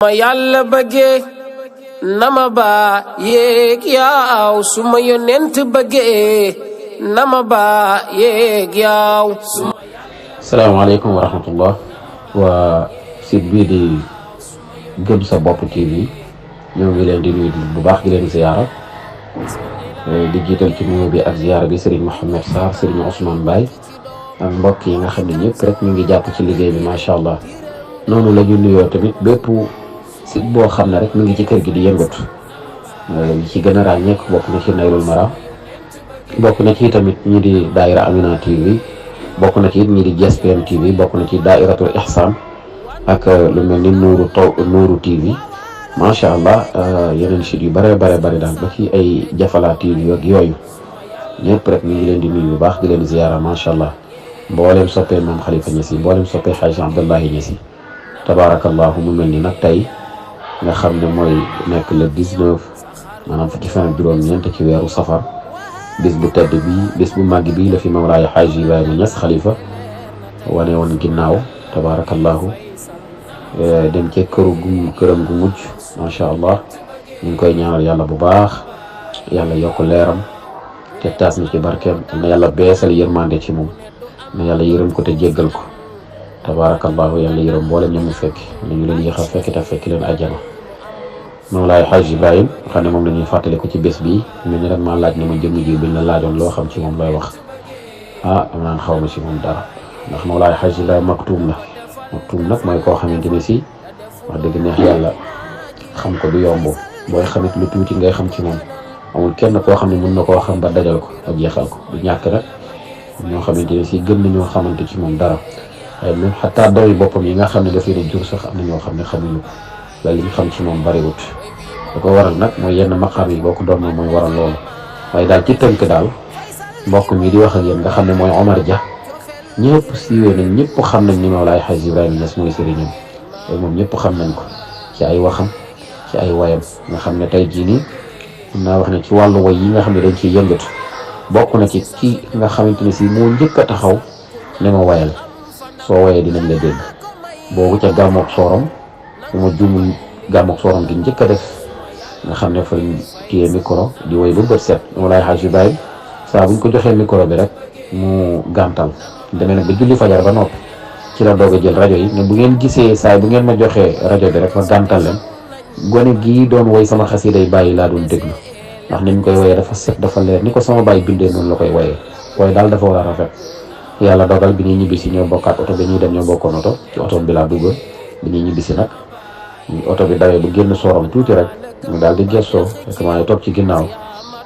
ma yàlla bëggee nama ba yeeg yaaw suma yonent bëggee nama ba yeeg yaaw. salaamaaleykum wa rahmatullah waa site bii di Gëm Sa Bopp TV ñoo ngi leen di nuyu bu baax di leen ziyaara di jiital ci nuyu bi ak ziyaara bi Serigne Mohamed Sarr Serigne Ousmane Baye ak mbokk yi nga xam ne ñëpp rek ñu ngi jàpp ci liggéey bi macha allah noonu la ñu nuyoo tamit bépp site boo xam ne rek mu ngi ci kër gi di yëngatu li ci gën a ràññeeku bokk na ci Naylul Maram bokk na ci tamit ñi di Daayira Amina TV bokk na ci it ñi di GSPM TV bokk na ci Daayiratul Ihsan ak lu mel ni Nuuru TV macha allah yeneen site yu bare daal ba ci ay Jafala TV ak yooyu ñëpp rek ñu ngi leen di nuyu bu baax di leen ziyaara macha allah mboolem soppee moom Khalifa Niass yi mboolem soppee Hadj Abdallahi Niass yi tabaarakallahu mu mel ni nag tey nga xam ne mooy nekk le 19 maanaam fukki fan ak juróom-ñeent ci weeru safar bis bu tedd bii bis bu màgg bii la fi Mawlaay Hadj Ibrahima Niass Khalifa wane woon ginnaaw tabaarakallahu dem ci këram gu mujj macha allah ñu ngi koy ñaanal yàlla bu baax yàlla yokk leeram te taas na ci barkeem na yàlla beesal yërmande ci moom na yàlla yërëm ko te jéggal ko tabaarakallahu yàlla yërëm mboolem ñamu fekk nañu leen yéex a fekk te fekk leen àjjana Mawlaay Hadj Ibrahima xam ne moom la ñuy fàttali ko ci bés bii mel ni rek maa laaj ne ma jëmm ji biñ la laajoon loo xam ci moom looy wax am naan xaw ma ci moom dara ndax Mawlaay Hadj Ibrahima maktuum nag mooy koo xamante ne si wax dëgg neex yàlla xam ko du yomb booy xamit lu tuuti ngay xam ci moom amul kenn koo xam ne mën na koo xam ba dajal ko ak jeexal ko du ñàkk nag ñoo xamante ne si gën nañoo xamante ci moom dara waaye même xataa doomi boppam yi nga xam ne daf leen a jur sax am na ñoo xam ne xamuñu ko la li ñu xam ci moom bariwut da ko waral nag mooy yenn maqaam yi boo ko doon mooy waral loolu waaye daal ci tënk daal mbokk mi di wax ak yéen nga xam ne mooy Omar Dia ñëpp siiwee nañ ñëpp xam nañ ni Mawlaay Hadj Ibrahima Niass mooy sëriñam loolu moom ñëpp xam nañ ko ci ay waxam ci ay wayam nga xam ne tey jii nii mun naa wax ne ci wàllu way yi nga xam ne dañ ciy yëngatu bokk na ci nga xamante ne si moo njëkk a taxaw ne ma wayal soo wayee dinañ la dégg boobu ca gàmmook soorom bu ma jumul gàmmook soorom gi njëkk a def nga xam ne fa téye micro di way ba bët set Mawlaay Hadj Ibrahima saa buñ ko joxee micro bi rek mu gàntal demee nag ba julli fajar ba noppi ci la doog a jël rajo yi ne bu ngeen gisee saay bu ngeen ma joxee rajo bi rek ma gàntal leen gone gii doon woy sama xasida yi bàyyi laa doon déglu ndax ni ñu koy woyee dafa set dafa leer ni ko sama bàyyi bindee noonu la koy woyee waaye daal dafa war a rafet yàlla dogal bi ñuy ñibbisi ñoo bokkaat oto bi ñuy dem ñoo bokkoon oto ci oto bi laa duggoon bi ñuy ñibbisi nag oto bi dawee bu génn sooram tuuti rek mu daal di gestoo fekk maa ngi toog ci ginnaaw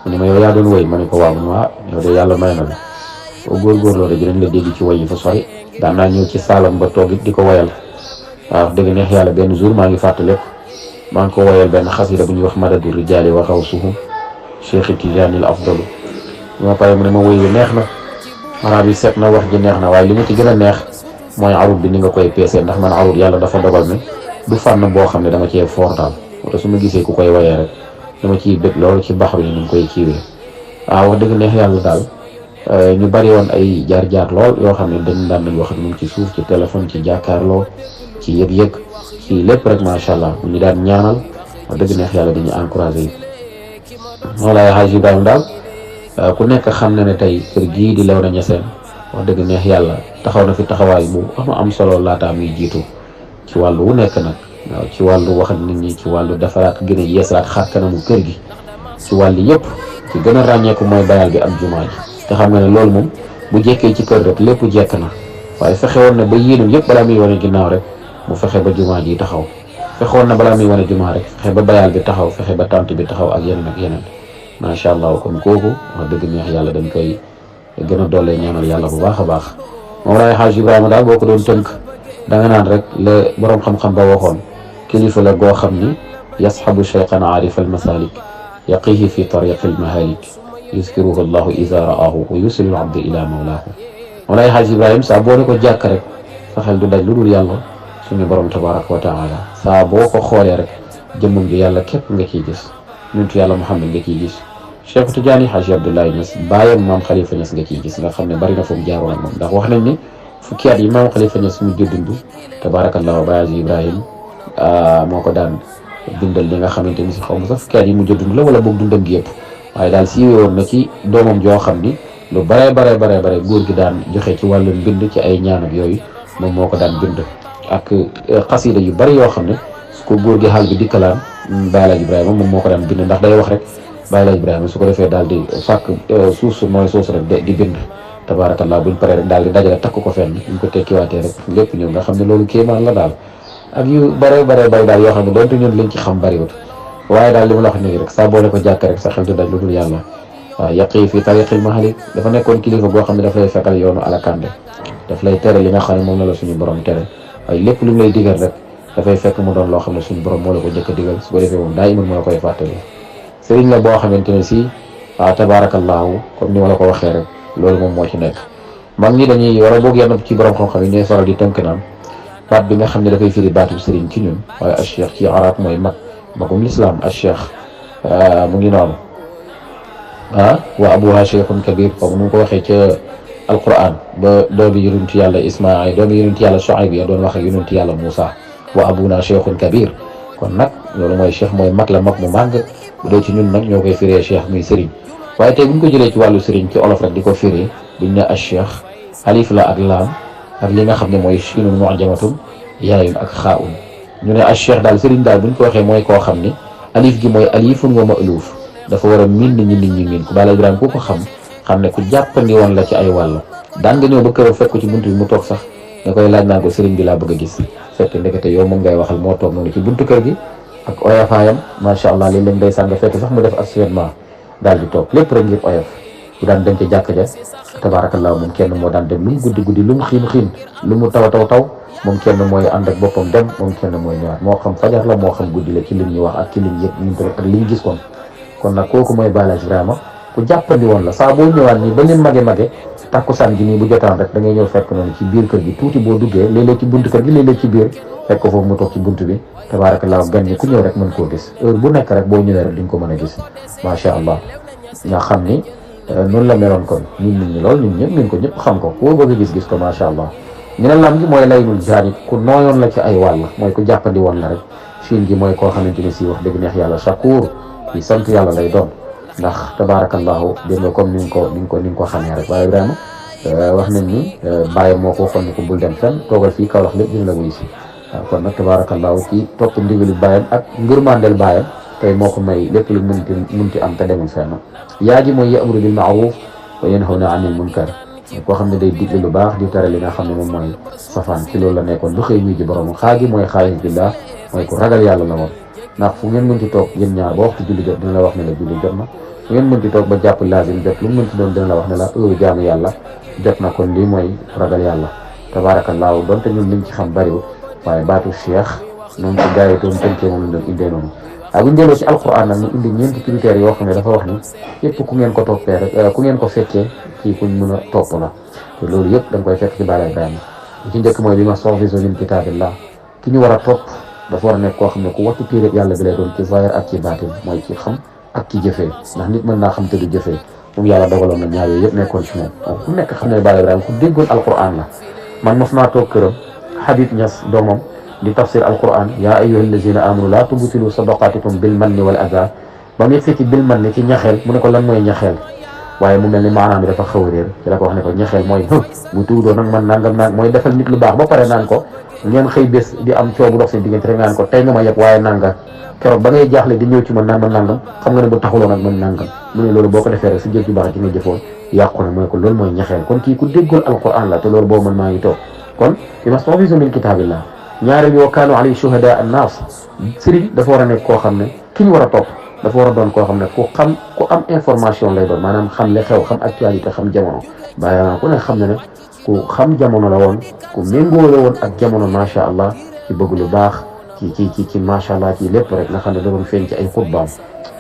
mu ne ma yow yaa doon woy ma ne ko waaw mu ne yow de yàlla may na la soo góorgóorloo de dinañ la dégg ci woy yi fa sori daan naa ñëw ci saalam ba toog it di ko woyal waaw dëgg neex yàlla benn jour maa ngi fàttaliku maa ngi ko woyal benn xasida bu ñuy wax madadu rijaali wa xawsuhum Cheikh Tijaani al afdalu bi ma pare mu ne ma woy bi neex na maanaam bi set na wax ji neex na waaye li ma ci gën a neex mooy arut bi ni nga koy peesee ndax man arut yàlla dafa dogal ne du fànn boo xam ne dama cee fortaal wala su ma gisee ku koy woyee rek dama ciy bëgg loolu ci baxru yi ni mu koy kiiwee waaw wax dëgg neex yàlla daal ñu bari woon ay jaar-jaar lool yoo xam ne dañ daan nañ wax ak moom ci suuf ci téléphone ci jàkkaarloo ci yëg-yëg ci lépp rek macha allah bu ñu daan ñaanal wax dëgg neex yàlla dañuy encouragé yi Mawlaay Hadj Ibrahima daal ku nekk xam na ne tey kër gii di Léona Niassène wax dëgg neex yàlla taxaw na fi taxawaay bu am solo laataa muy jiitu ci wàllu wu nekk nag waaw ci wàllu wax nit ñi ci wàllu defaraat gën a yeesalaat xar kanamu kër gi ci wàllu yëpp ci gën a ràññeeku mooy bayal bi ak jumaa ji te xam nga ne loolu moom bu jekkee ci kër rek lépp jekk na waaye fexe woon na ba yéenam yëpp balaa muy wane ginnaaw rek mu fexe ba jumaa ji taxaw fexe woon na balaa muy wane jumaa rek fexe ba bayal bi taxaw fexe ba tànt bi taxaw ak yeneen macha allah kon kooku wax dëgg neex yàlla dañ koy gën a doole ñaanal yàlla bu baax a baax Mawlaay Hadj Ibrahima daal boo ko doon tënk da nga naan rek la boroom xam-xam ba waxoon kilifa la goo xam ni yasxabu cheikhan aarif al masalik yaqihi fi tariqi al mahalik yuskiruhu allahu iza raahu wa yusilu abdi ila mawlaahu Mawlaay Hadj Ibrahima saa boo ne ko jàkk rek sa xel du daj lu dul yàlla suñu borom tabaraka wa taala saa boo ko xoolee rek jëmmam ji yàlla képp nga ciy gis nuntu yàlla Muhammad nga ciy gis Cheikh Tidiane Hadj Abdoulaye Niass bàyyam maam Khalifa Niass nga ciy gis nga xam ne bari na fu mu jaaroon ak moom ndax wax nañ ni fukki at yi maam Khalifa Niass mu juddundu tabarakallahu Baye Ibrahima moo ko daan bindal li nga xamante ni si xaw ma sax fukki at yi mujj dund la wala boog dundam gi yëpp waaye daal siiwee woon na ci doomam joo xam ni lu bare góor gi daan joxe ci wàllum bind ci ay ñaan ak yooyu moom moo ko daan bind ak xasida yu bari yoo xam ne su ko góor gi xaal bi dikkalaan Baye Laaj Ibrahima moom moo ko daan bind ndax day wax rek Baye Laaj Ibrahima su ko defee daal di fàkk suuf su mooy suus rek di bind tabaarakallaa buñ paree rek daal di dajale takk ko fenn buñ ko tekkiwaatee rek lépp ñëw nga xam ne loolu kéemaan la daal ak yu bare daal yoo xam ne doonte ñun liñ ci xam bariwut waaye daal li ma la wax nii rek saa boole ko jàkk rek sa xel du daj lu dul yàlla waaw yaqi fi tariqil mahalik dafa nekkoon kilifa boo xam ne daf lay fekkal yoonu alakande daf lay tere li nga xam ne moom la suñu borom tere waaye lépp lu mu lay digal rek dafay fekk mu doon loo xam ne suñu borom moo la ko njëkk a digal su ko defee moom daa iman moo la koy fàttali sëriñ la boo xamante ne si waaw tabaarakallaahu comme ni ma la ko waxee rek loolu moom moo ci nekk mag ñi dañuy war a boog yenn ci borom xam-xam yi ñooy faral di tënk naan baat bi nga xam ne dafay firi baatu sëriñ ci ñun waaye al cheikh ci arab mooy magum lislaam al cheikh mu ngi noonu wa abuha cheikhun kabir comme nu ko waxee ca alquran ba doomi yonent yàlla Ismaayil doomi yonent yàlla Shuayb ya doon wax ak yonent yàlla Muusa wa abuna cheikhun kabir kon nag loolu mooy cheikh mooy mag la mag mu màgg bu dee ci ñun nag ñoo koy firee cheikh muy sëriñ waaye tey buñ ko jëlee ci wàllu sëriñ ci olof rek di ko firee buñ ne al cheikh alif la ak laam ak li nga xam ne mooy shinun mu'jamatun yaayun ak xaa'un ñu ne al cheikh daal sëriñ daal buñ ko waxee mooy koo xam ne alif gi mooy alifun wa ma'luuf dafa war a miin nit ñi miin ko Baay Ibrahima ku ko xam ne ku jàppandi woon la ci ay wàll daan nga ñëw ba këram fekk ko ci buntu bi mu toog sax nga koy laaj naan ko sëriñ bi laa bëgg a gis fekk ndekete yow moom ngay waxal moo toog noonu ci buntu kër gi ak oyofaayam macha allah léeg-léeg day sàng fekk sax mu def assurément daal di toog lépp rek ngir oyof bu daan dem ca jàkk ja tabaarakallaa moom kenn moo daan dem lu mu guddi lu mu xiin lu mu taw moom kenn mooy ànd ak boppam dem moom kenn mooy ñëwaat moo xam fajar la moo xam guddi la ci lim ñu wax ak ci lim yëpp ñu ko ak liñ gis kon nag kooku mooy Baay Ibrahima ku jàppandi woon la saa boo ñëwaat nii ba leen mage takkusaan gi nii bu jotaan rek da ngay ñëw fekk noonu ci biir kër gi tuuti boo duggee léeg-léeg ci buntu kër gi léeg-léeg ci biir fekk ko foofu mu toog ci buntu bi tabaarakallaa gan ñi ku ñëw rek mën koo gis heure bu nekk rek boo ñëwee rek di nga ko mën a gis macha allah nga xam ni noonu la meloon kon ñun nit ñi lool ñun ñëpp ngeen ko ñëpp xam ko foo bëgg gis ko macha allah ñu ne lam gi mooy laynul jaanib ku nooyoon la ci ay wàll mooy ku jàppandi woon la rek Chine gi mooy koo xamante ni si wax dëgg neex yàlla shakuur ki sant yàlla lay doon ndax tabaarakallaahu dégg nga comme ni nga ko xamee rek waaye Ibrahima wax nañ ni bàyyam moo ko waxoon ne ko bul dem fenn toogal fii kaw wax lépp dina la wuyu si waaw kon nag tabaarakallaahu ci topp ndigalu bàyyam ak ngërmandel bàyyam tey moo ko may lépp lu munti am te demul fenn yaa ji mooy ya'muru bil ma'ruuf wa yanhawna anil munkar koo xam ne day digle lu baax di tere li nga xam ne moom mooy safaan ci loolu la nekkoon lu xëy wuy ji borom xaaji mooy xaayif billah mooy ku ragal yàlla la woon ndax fu ngeen mënti toog yéen ñaar ba waxtu julli jot dina la wax ne la julli jot na fu ngeen mënti toog ba jàpp lazim jot lu mu mënti doon dina la wax ne la heure jaamu yàlla jot na kon lii mooy ragal yàlla tabaarakallaahu donte ñun liñ ci xam bariwul waaye baatu cheikh noonu ci gars yi doon tënkee moom lañ doon indee noonu waaye bu ñu delloo ci alquran nag ñu indi ñeenti critères yoo xam ne dafa wax ni yëpp ku ngeen ko toppee rek ku ngeen ko fekkee kii kuñ mën a topp la te loolu yëpp da nga koy fekk ci Baay Ibrahima li ci njëkk mooy bi ma soxfiso min kitaabillah ki ñu war a topp dafa war a nekk koo xam ne ku wattu téere yàlla bi lay doon ci zahir ak ci baatin mooy ci xam ak ci jëfee ndax nit mën naa xam te du jëfee moom yàlla dogaloon na ñaar yooyu yëpp nekkoon ci moom ku nekk xam ne Baay Ibrahima ku déggoon alquran la man mos naa toog këram Habib Niass doomam di tafsir alquran yaa ayyuha allazina amanu laa tubtilu sadaqatikum bil manni wal adha ba mu yegsee ci bil manni ci ñaxeel mu ne ko lan mooy ñaxeel waaye mu mel ni maanaam bi dafa xaw a réer ci la ko wax ne ko ñaxeel mooy bu tuudoo nag man nangam naan mooy defal nit lu baax ba pare naan ko ngeen xëy bés di am coow bu dox seen diggante rek naan ko tey nga ma yeb waaye nanga keroog ba ngay jaaxle di ñëw ci man naan ma nangam xam nga ne bu taxuloon ak man nangam mu ne loolu boo ko defee rek si jëf ju baax ci nga jëfoon yàqu na mooy ko loolu mooy ñaxeel kon kii ku déggoon alquran la te loolu boobu man maa ngi toog kon bi ma sofisu min kitaabillah ñaareel bi wa kaanu alayhi shuhada annaas sëriñ dafa war a nekk koo xam ne ki ñu war a topp dafa war a doon koo xam ne ku am information lay doon maanaam xam le xew xam actualité xam jamono bàyyi ku ne xam ne ne ku xam jamono la woon ku méngoo la woon ak jamono macha allah ci bëgg lu baax ci macha allah ci lépp rek nga xam ne da doon feeñ ci ay xutbaam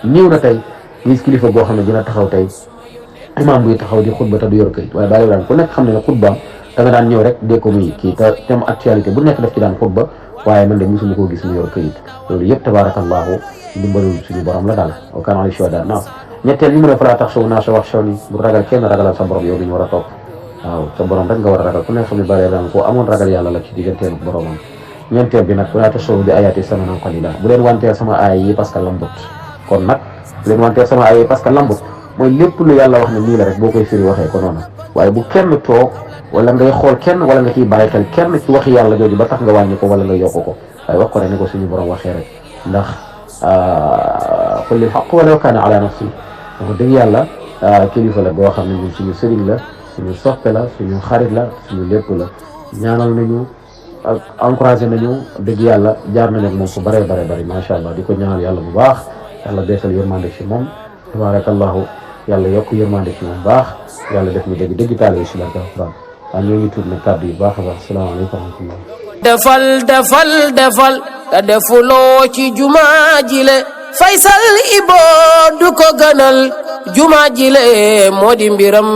néew na tey gis kilifa goo xam ne dina taxaw tey imaam buy taxaw di xutba te du yor këyit waaye Baay Ibrahima ku nekk xam ne ne xutbaam da nga daan ñëw rek dee ko muy kii te thème actualité bu nekk daf ci daan xutba waaye man de mosuma koo gis mu yor këyit loolu yëpp tabarakallahu dimbalul suñu borom la daal wa kaana alayhi shuhada naas ñetteel bi mu ne falaa taxshaw naasa waxshawni bu ragal kenn ragalal sa borom yow bi ñu war a topp waaw sa borom rek nga war a ragal ku nekk xam ne Baay Ibrahima koo amoon ragal yàlla la ci digganteem ak boromam ñeenteel bi nag wala tashtaru bi ayaati samanan qalila bu leen wanteel sama aay yi parce que lambut kon nag bu leen wanteel sama aay yi parce que lambut mooy lépp lu yàlla wax ne nii la rek boo koy firi waxee ko noonu waaye bu kenn toog wala ngay xool kenn wala nga ciy bàyyi xel kenn ci waxi yàlla jooju ba tax nga wàññi ko wala nga yokk ko waaye wax ko rek ni ko suñu borom waxee rek ndax qul lil haqq walaw kaana ala nafsi wax dëgg yàlla kilifa la boo xam ne ñun suñu sëriñ la suñu soppe la suñu xarit la suñu lépp la ñaanal nañu ak encouragé nañu dëgg yàlla jaar nañu ak moom fu bare macha allah di ko ñaanal yàlla bu baax yàlla beesal yërmande ci moom tabarakallahu yàlla yokk yërmande ci moom baax yàlla def ñu dëgg taale yi si barke alquran waaw ñoo ngi tudd nag kàddu yu baax a baax asalaamaaleykum wa rahmatullah defal te defuloo ci jumaa jile Faysal Ibo du ko gënal jumaa jile moo di mbiram